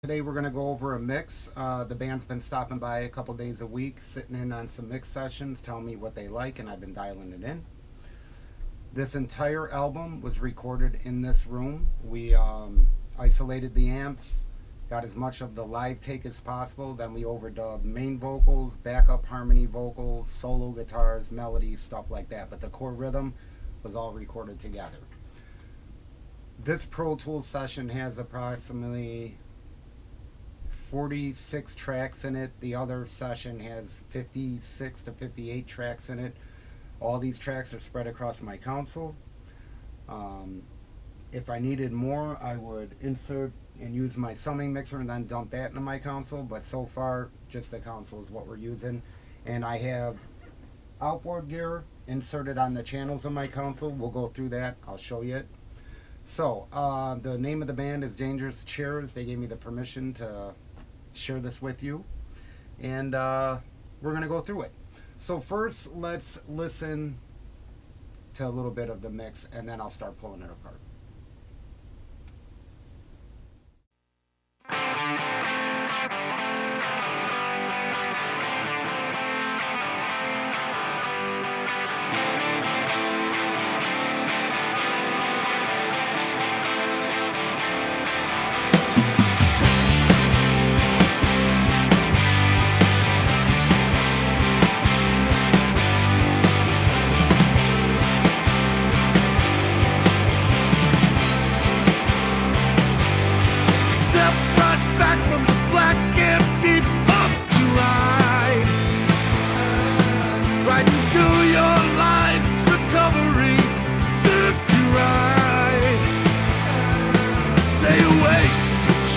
Today we're going to go over a mix. The band's been stopping by a couple days a week, sitting in on some mix sessions, telling me what they like, and I've been dialing it in. This entire album was recorded in this room. We isolated the amps, got as much of the live take as possible, then we overdubbed main vocals, backup harmony vocals, solo guitars, melodies, stuff like that. But the core rhythm was all recorded together. This Pro Tools session has approximately 46 tracks in it. The other session has 56 to 58 tracks in it. All these tracks are spread across my console. If I needed more, I would insert and use my summing mixer and then dump that into my console, but so far just the console is what we're using. And I have Outboard Gear inserted on the channels of my console. We'll go through that. I'll show you it. So the name of the band is Dangerous Chairs. They gave me the permission to share this with you, and we're gonna go through it. So first, let's listen to a little bit of the mix, and then I'll start pulling it apart.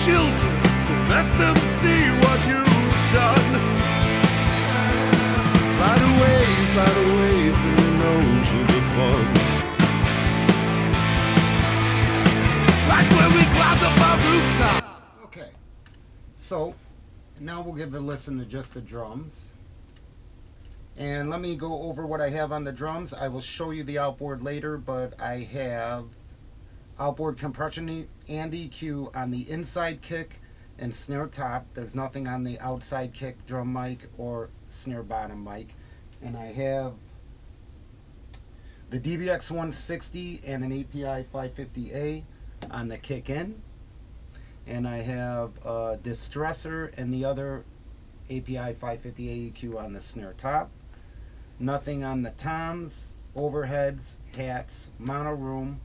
Children, let them see what you've done. Slide away from the oceans of fun. Like when we climbed up our rooftop. Okay, so now we'll give a listen to just the drums. And let me go over what I have on the drums. I will show you the outboard later, but I have outboard compression and EQ on the inside kick and snare top. There's nothing on the outside kick drum mic or snare bottom mic. And I have the DBX 160 and an API 550A on the kick in. And I have a distressor and the other API 550A EQ on the snare top. Nothing on the toms, overheads, hats, mono room,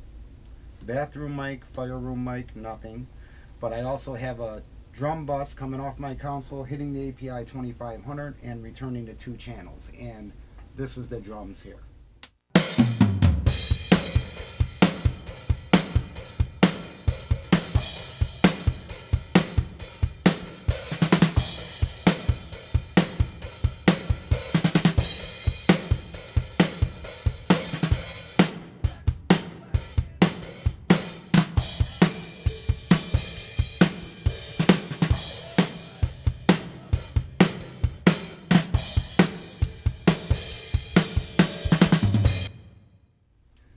bathroom mic, fire room mic, nothing. But I also have a drum bus coming off my console, hitting the API 2500 and returning to 2 channels. And this is the drums here.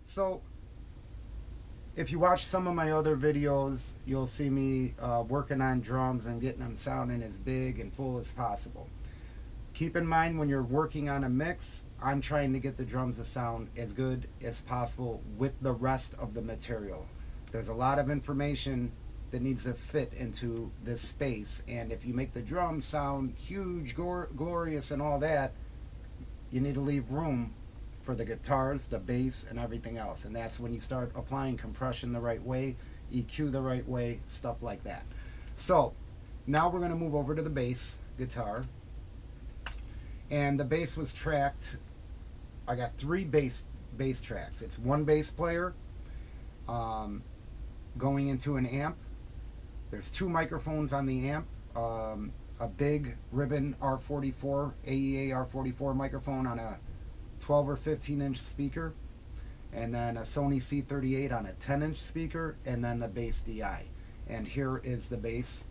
So if you watch some of my other videos, you'll see me working on drums and getting them sounding as big and full as possible. Keep in mind, when you're working on a mix, I'm trying to get the drums to sound as good as possible with the rest of the material. There's a lot of information that needs to fit into this space, and if you make the drums sound huge, glorious and all that, you need to leave room for the guitars, the bass, and everything else. And that's when you start applying compression the right way, EQ the right way, stuff like that. So now we're going to move over to the bass guitar. And the bass was tracked. I got 3 bass tracks. It's 1 bass player going into an amp. There's 2 microphones on the amp. A big ribbon R44, AEA R44 microphone on a 12 or 15 inch speaker, and then a Sony C38 on a 10 inch speaker, and then the bass DI. And here is the bass.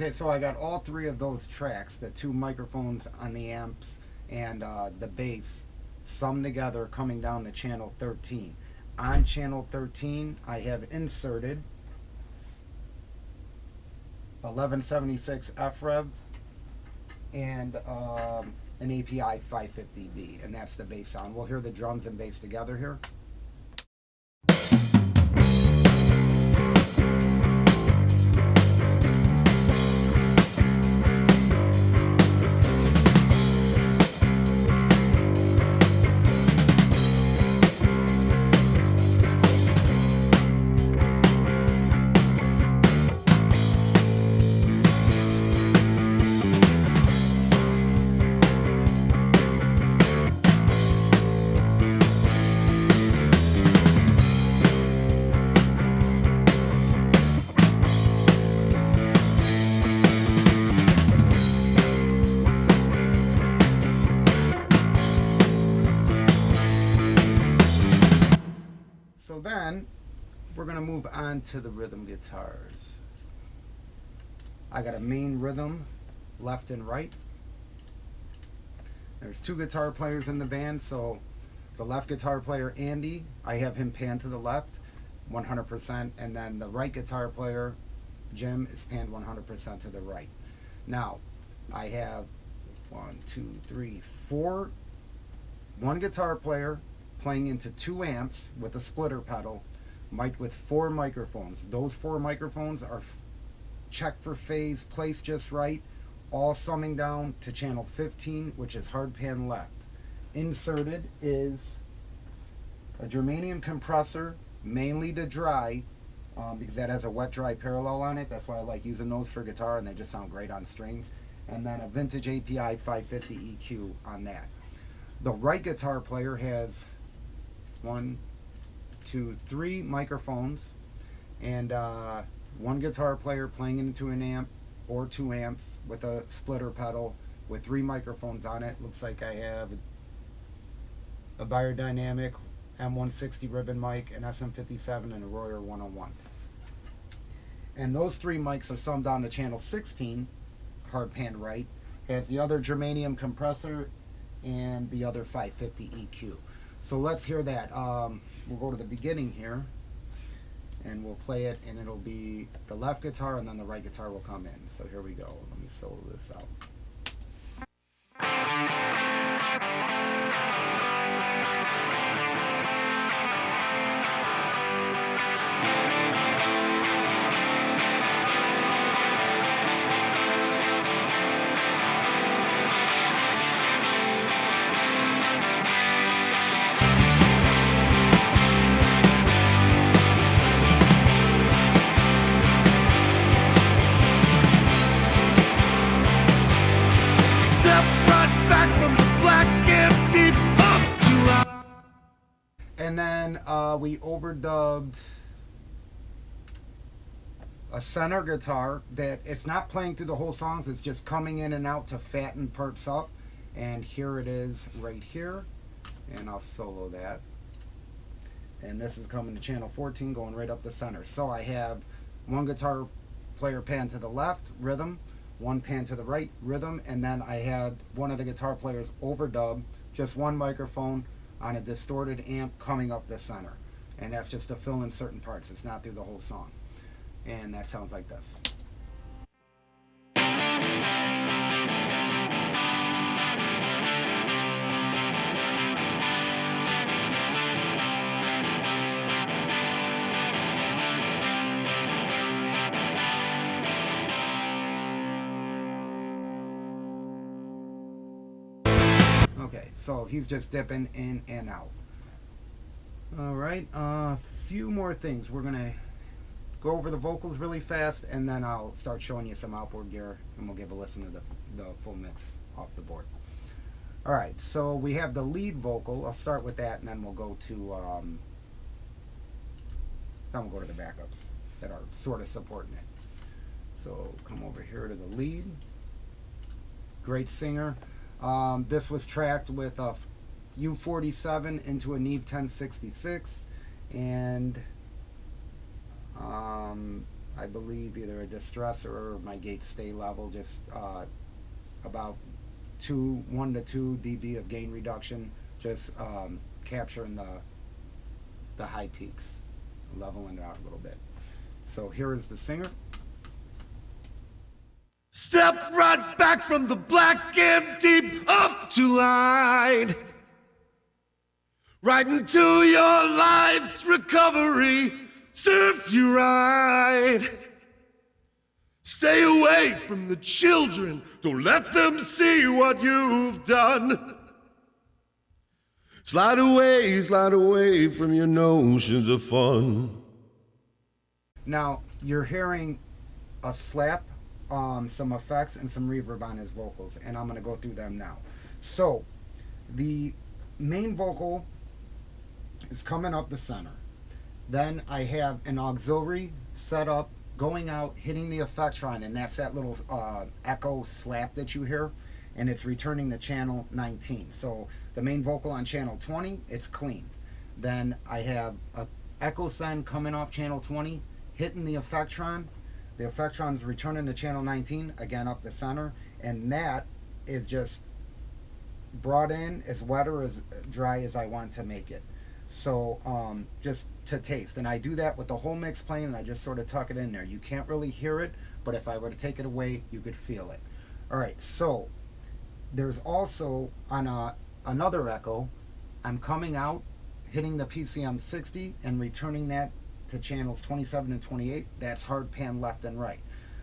Okay, so I got all three of those tracks, the two microphones on the amps and the bass, summed together coming down to channel 13. On channel 13, I have inserted 1176 FREV and an API 550B, and that's the bass sound. We'll hear the drums and bass together here. So then we're going to move on to the rhythm guitars. I got a main rhythm, left and right. There's two guitar players in the band, so the left guitar player, Andy, I have him pan to the left 100%, and then the right guitar player, Jim, is panned 100% to the right. Now, I have 1, 2, 3, 4, one guitar player playing into 2 amps with a splitter pedal, mic'd with 4 microphones. Those 4 microphones are checked for phase, placed just right, all summing down to channel 15, which is hard pan left. Inserted is a germanium compressor, mainly to dry, because that has a wet-dry parallel on it. That's why I like using those for guitar, and they just sound great on strings. And then a vintage API 550 EQ on that. The right guitar player has 1, 2, 3 microphones, and one guitar player playing into an amp or 2 amps with a splitter pedal with 3 microphones on it. Looks like I have a Biodynamic M160 ribbon mic, an SM57, and a Royer 101. And those 3 mics are summed down to channel 16, hard pan right, has the other germanium compressor and the other 550 EQ. So let's hear that. We'll go to the beginning here and we'll play it, and it'll be the left guitar and then the right guitar will come in. So here we go. Let me solo this out. And then we overdubbed a center guitar that it's not playing through the whole songs, it's just coming in and out to fatten parts up. And here it is right here, and I'll solo that. And this is coming to channel 14, going right up the center. So I have one guitar player pan to the left, rhythm, one pan to the right, rhythm, and then I had one of the guitar players overdub, just one microphone on a distorted amp coming up the center. And that's just to fill in certain parts. It's not through the whole song. And that sounds like this. Okay, so he's just dipping in and out. All right, a few more things. We're gonna go over the vocals really fast, and then I'll start showing you some outboard gear, and we'll give a listen to the full mix off the board. All right, so we have the lead vocal. I'll start with that, and then we'll go to the backups that are sort of supporting it. So come over here to the lead. Great singer. This was tracked with a U47 into a Neve 1066, and I believe either a distressor or my gate stay level, just about 1 to 2 dB of gain reduction, just capturing the high peaks, leveling it out a little bit. So here is the singer. Step right back from the black and deep up to light, right into your life's recovery serves you right. Stay away from the children, don't let them see what you've done. Slide away from your notions of fun. Now you're hearing a slap, some effects, and some reverb on his vocals, and I'm going to go through them now. So the main vocal is coming up the center. Then I have an auxiliary set up, going out, hitting the Effectron, and that's that little echo slap that you hear, and it's returning to channel 19. So the main vocal on channel 20, it's clean. Then I have a echo send coming off channel 20, hitting the Effectron. The Effectron's returning to channel 19, again up the center, and that is just brought in as wet or as dry as I want to make it. So just to taste, and I do that with the whole mix playing, and I just sort of tuck it in there. You can't really hear it, but if I were to take it away, you could feel it. All right, so there's also on another echo, I'm coming out, hitting the PCM 60 and returning that to channels 27 and 28. That's hard pan left and right.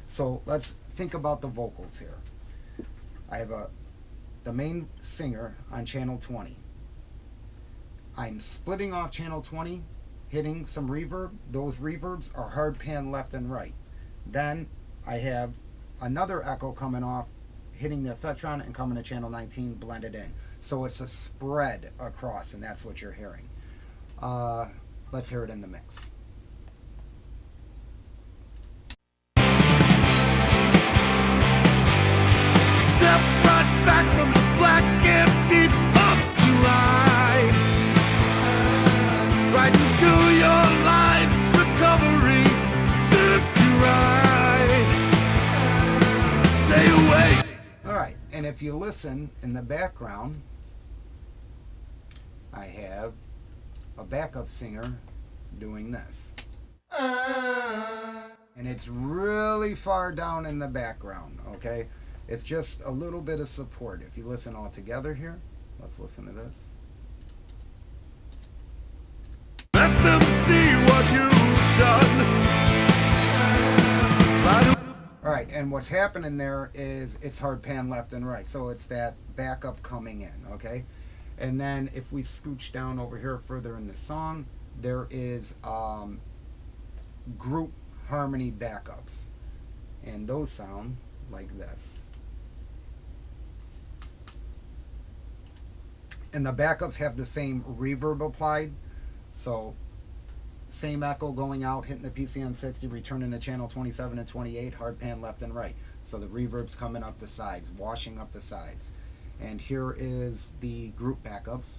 So let's think about the vocals here. I have the main singer on channel 20. I'm splitting off channel 20, hitting some reverb. Those reverbs are hard pan left and right. Then I have another echo coming off, hitting the Effectron and coming to channel 19, blended in. So it's a spread across, and that's what you're hearing. Let's hear it in the mix. Step right back from the black and deep up to light, right into your life's recovery serves you right. Stay away. All right, and if you listen in the background, I have a backup singer doing this. And it's really far down in the background, okay? It's just a little bit of support. If you listen all together here, let's listen to this. Let them see what you've done. Slide. All right, and what's happening there is it's hard pan left and right. So it's that backup coming in, okay? And then if we scooch down over here further in the song, there is group harmony backups. And those sound like this. And the backups have the same reverb applied. So same echo going out, hitting the PCM 60, returning to channel 27 and 28, hard pan left and right. So the reverb's coming up the sides, washing up the sides. And here is the group backups.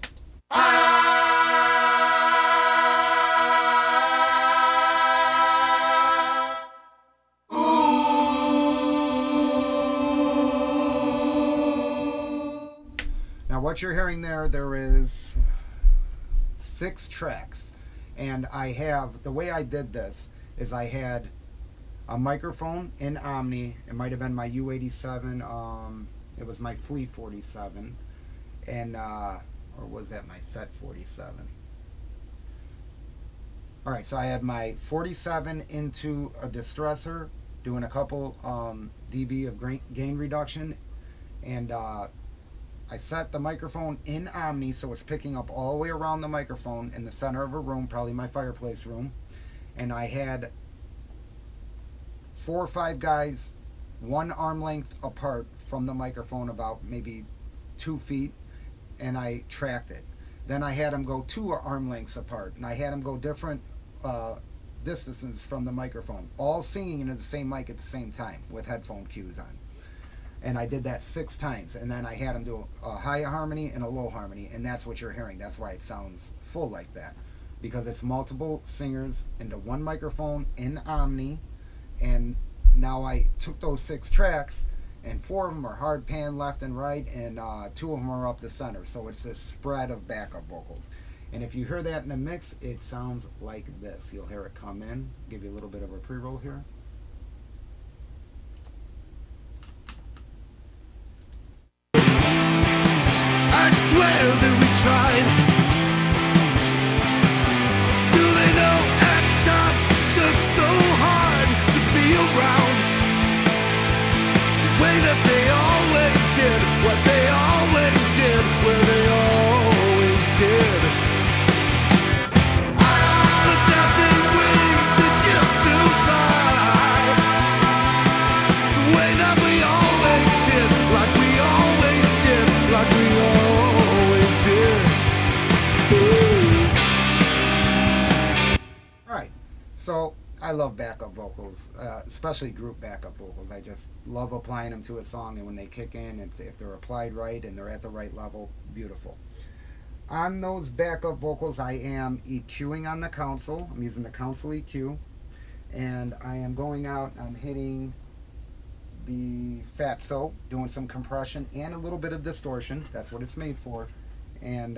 Now what you're hearing there is 6 tracks. And I have, the way I did this is I had a microphone in Omni. It might have been my U87, it was my Flea 47, and or was that my FET 47? All right, so I had my 47 into a distressor, doing a couple dB of gain reduction, and I set the microphone in Omni so it's picking up all the way around the microphone in the center of a room, probably my fireplace room, and I had 4 or 5 guys 1 arm length apart from the microphone, about maybe 2 feet, and I tracked it. Then I had them go 2 arm lengths apart, and I had them go different distances from the microphone, all singing into the same mic at the same time with headphone cues on. And I did that 6 times, and then I had them do a high harmony and a low harmony, and that's what you're hearing. That's why it sounds full like that, because it's multiple singers into 1 microphone in Omni, And now I took those 6 tracks, and 4 of them are hard pan left and right, and 2 of them are up the center. So it's this spread of backup vocals. And if you hear that in the mix, it sounds like this. You'll hear it come in. Give you a little bit of a pre-roll here. I swear that we tried. Do they know at times it's just so hard to be around? The way that they always did, what they always did, where they always did. Adapting wings that used to fly. The way that we always did, like we always did, like we always did. Alright, so I love backup vocals, especially group backup vocals. I just love applying them to a song, and when they kick in, if they're applied right and they're at the right level, beautiful. On those backup vocals, I am EQing on the console. I'm using the console EQ, and I am going out and I'm hitting the fatso, doing some compression and a little bit of distortion. That's what it's made for. And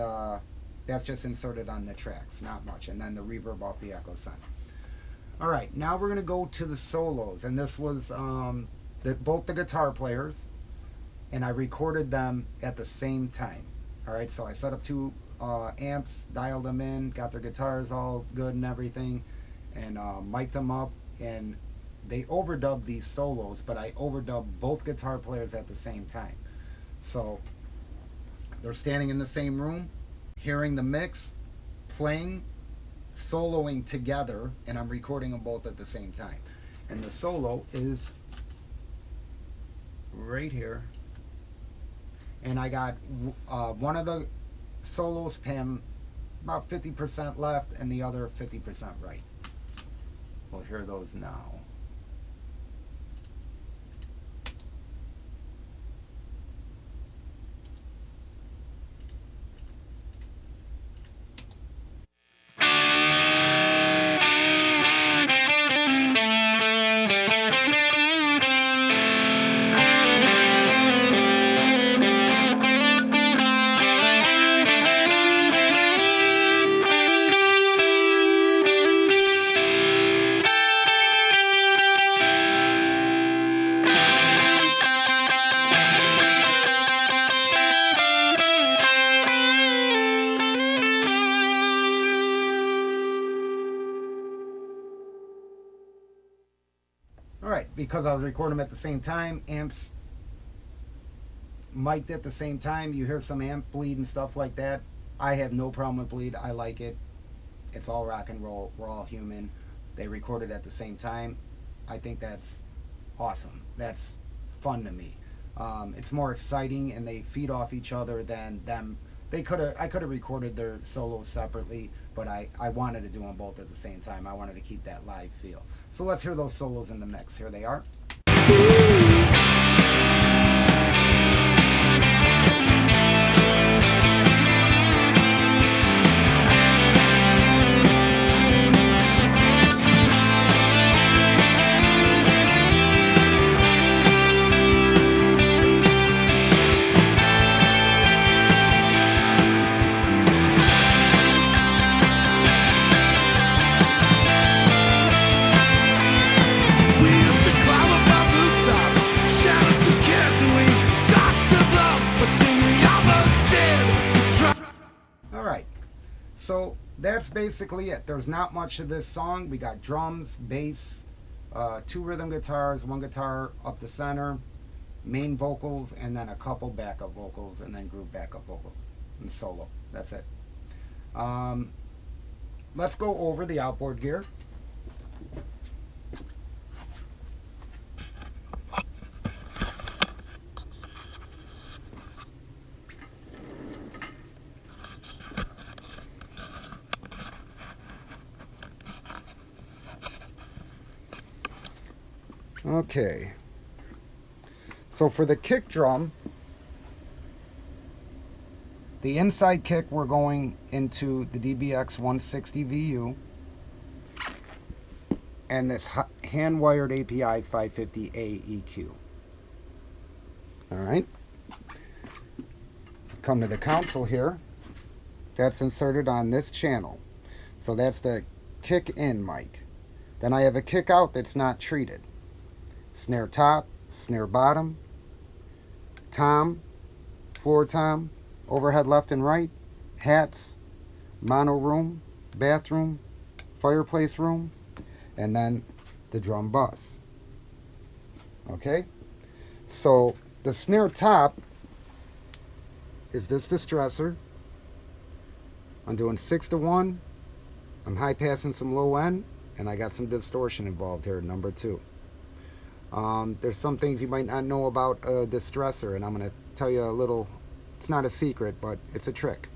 that's just inserted on the tracks, not much. And then the reverb off the echo center. Alright, now we're going to go to the solos. And this was both the guitar players, and I recorded them at the same time. Alright, so I set up 2 amps, dialed them in, got their guitars all good and everything, and mic'd them up, and they overdubbed these solos, but I overdubbed both guitar players at the same time. So they're standing in the same room, hearing the mix, playing, soloing together, and I'm recording them both at the same time. And the solo is right here. And I got one of the solos pan about 50% left and the other 50% right. We'll hear those now. Alright, because I was recording them at the same time, amps mic'd at the same time, you hear some amp bleed and stuff like that. I have no problem with bleed. I like it. It's all rock and roll. We're all human. They recorded at the same time. I think that's awesome. That's fun to me. It's more exciting, and they feed off each other than them. I could have recorded their solos separately, but I wanted to do them both at the same time. I wanted to keep that live feel. So let's hear those solos in the mix. Here they are. So that's basically it. There's not much to this song. We got drums, bass, 2 rhythm guitars, 1 guitar up the center, main vocals, and then a couple backup vocals, and then group backup vocals and solo. That's it. Let's go over the outboard gear. Okay, so for the kick drum, the inside kick, we're going into the DBX 160 VU. and this hand-wired API 550A EQ. Alright. Come to the console here. That's inserted on this channel. So that's the kick in mic. Then I have a kick out that's not treated. Snare top, snare bottom, tom, floor tom, overhead left and right, hats, mono room, bathroom, fireplace room, and then the drum bus. Okay? So the snare top is this distressor. I'm doing 6-to-1. I'm high passing some low end, and I got some distortion involved here, number 2. There's some things you might not know about a distressor, and I'm going to tell you a little. It's not a secret, but it's a trick.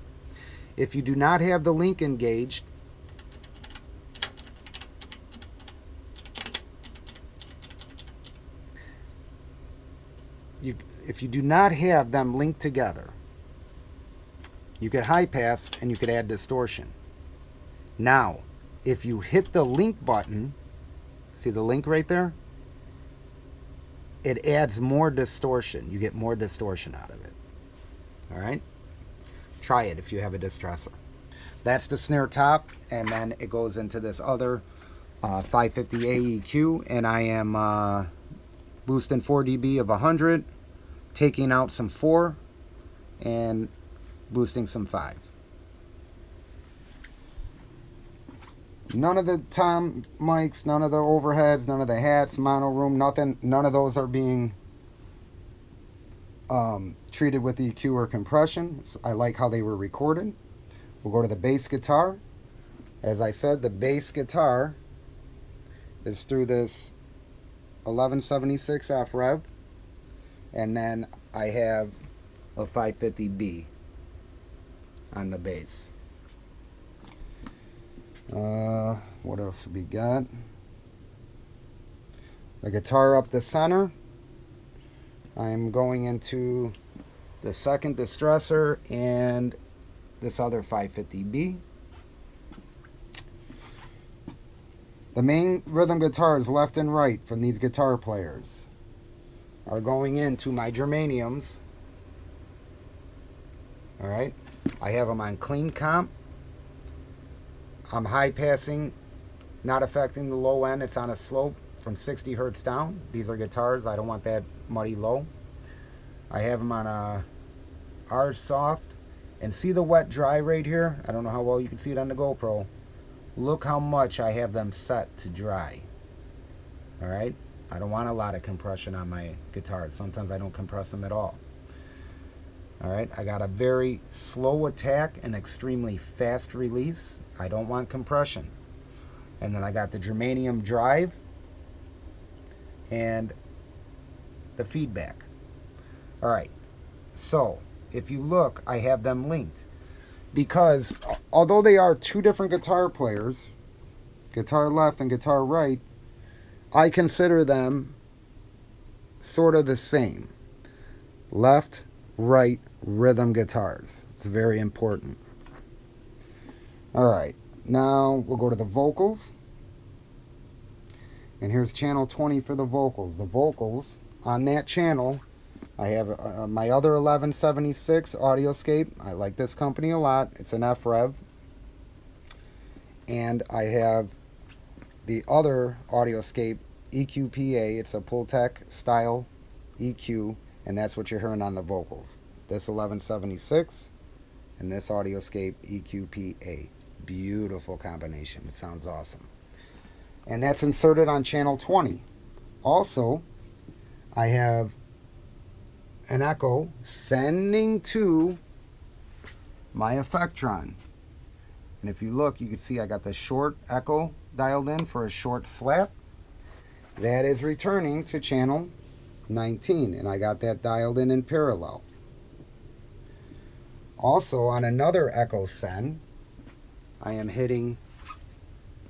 If you do not have the link engaged, if you do not have them linked together, you could high pass and you could add distortion. Now, if you hit the link button, see the link right there? It adds more distortion. You get more distortion out of it. All right? Try it if you have a distressor. That's the snare top, and then it goes into this other 550A EQ, and I am boosting 4 dB of 100, taking out some 4, and boosting some 5. None of the tom mics, none of the overheads, none of the hats, mono room, nothing. None of those are being treated with EQ or compression. I like how they were recorded. We'll go to the bass guitar. As I said, the bass guitar is through this 1176 F rev, and then I have a 550B on the bass. What else have we got? The guitar up the center. I'm going into the second distressor and this other 550B. The main rhythm guitars left and right from these guitar players are going into my germaniums. Alright, I have them on clean comp. I'm high passing, not affecting the low end. It's on a slope from 60 hertz down. These are guitars. I don't want that muddy low. I have them on a R soft. And see the wet dry right here? I don't know how well you can see it on the GoPro. Look how much I have them set to dry. Alright? I don't want a lot of compression on my guitars. Sometimes I don't compress them at all. Alright, I got a very slow attack and extremely fast release. I don't want compression. And then I got the germanium drive and the feedback. Alright, so if you look, I have them linked. Because although they are two different guitar players, guitar left and guitar right, I consider them sort of the same. Left, right, rhythm guitars. It's very important. Alright, now we'll go to the vocals. And here's channel 20 for the vocals. The vocals on that channel, I have my other 1176 Audioscape. I like this company a lot. It's an F rev. And I have the other Audioscape EQPA. It's a Pultec style EQ, and that's what you're hearing on the vocals. This 1176 and this Audioscape EQPA. Beautiful combination. It sounds awesome. And that's inserted on channel 20. Also, I have an echo sending to my Effectron. And if you look, you can see I got the short echo dialed in for a short slap. That is returning to channel 19, and I got that dialed in parallel. Also, on another echo send, I am hitting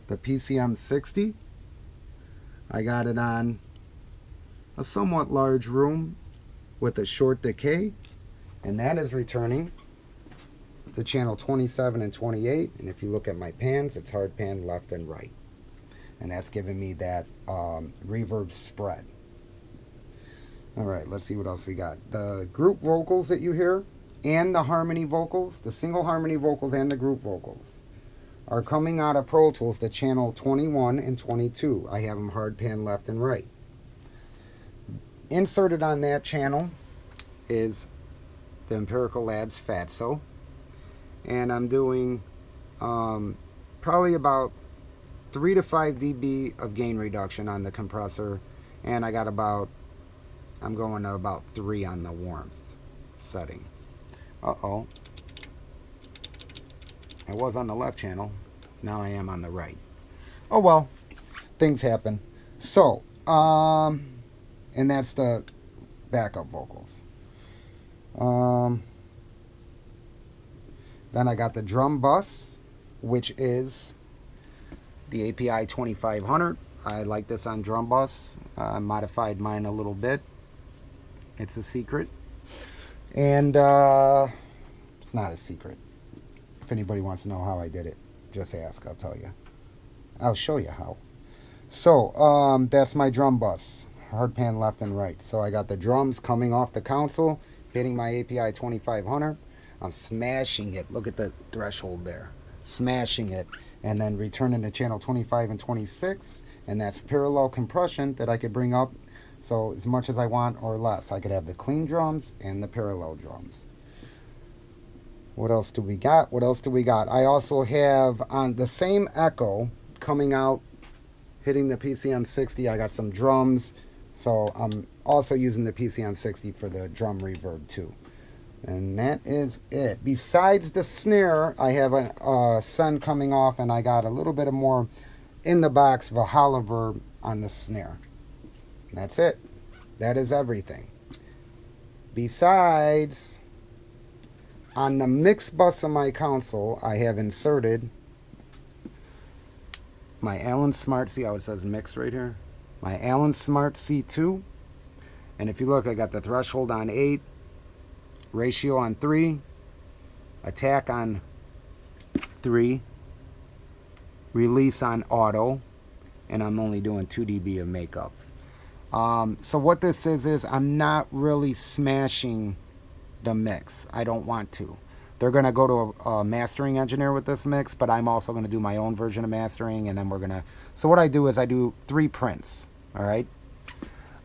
the PCM 60. I got it on a somewhat large room with a short decay, and that is returning to channel 27 and 28. And if you look at my pans, it's hard pan left and right. and that's giving me that reverb spread. Alright, let's see what else we got. The group vocals that you hear and the harmony vocals, the single harmony vocals and the group vocals, are coming out of Pro Tools to channel 21 and 22. I have them hard pan left and right. Inserted on that channel is the Empirical Labs Fatso, and I'm doing probably about 3 to 5 dB of gain reduction on the compressor, and I'm going to about 3 on the warmth setting. Uh-oh. I was on the left channel. Now I am on the right. Oh well. Things happen. So, and that's the backup vocals. Then I got the drum bus, which is the API 2500. I like this on drum bus. I modified mine a little bit. It's a secret. And it's not a secret. If anybody wants to know how I did it, just ask. I'll tell you. I'll show you how. So that's my drum bus. Hard pan left and right. So I got the drums coming off the console, hitting my API 2500. I'm smashing it. Look at the threshold there. Smashing it. And then returning to channel 25 and 26. And that's parallel compression that I could bring up. So as much as I want or less. I could have the clean drums and the parallel drums. What else do we got? What else do we got? I also have on the same echo coming out, hitting the PCM60. I got some drums. So I'm also using the PCM60 for the drum reverb too. And that is it. Besides the snare, I have a send coming off, and I got a little bit of more in the box Valhalla verb on the snare. And that's it. That is everything. Besides, on the mix bus of my console, I have inserted my Allen Smart, see how it says mix right here? My Allen Smart C2. And if you look, I got the threshold on 8, ratio on 3, attack on 3, release on auto, and I'm only doing 2 dB of makeup. So what this is I'm not really smashing the mix. I don't want to. They're going to go to a mastering engineer with this mix, but I'm also going to do my own version of mastering, and then we're going to... So what I do is I do 3 prints, all right?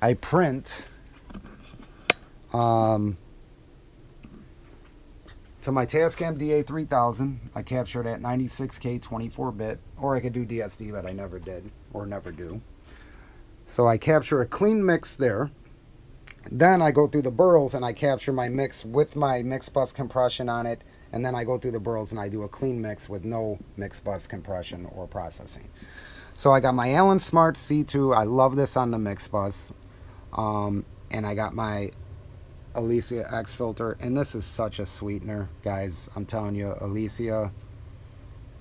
I print to my Tascam DA3000. I capture it at 96K 24-bit, or I could do DSD, but I never did, or never do. So I capture a clean mix there. Then I go through the burls and I capture my mix with my mix bus compression on it, and then I go through the burls and I do a clean mix with no mix bus compression or processing. So I got my Allen Smart C2. I love this on the mix bus. And I got my Alicia X filter, and this is such a sweetener, guys. I'm telling you, Alicia,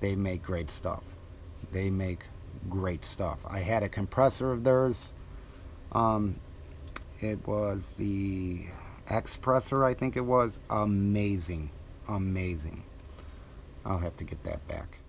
they make great stuff. They make great stuff. I had a compressor of theirs. It was the X-Pressor, I think it was. Amazing. Amazing. I'll have to get that back.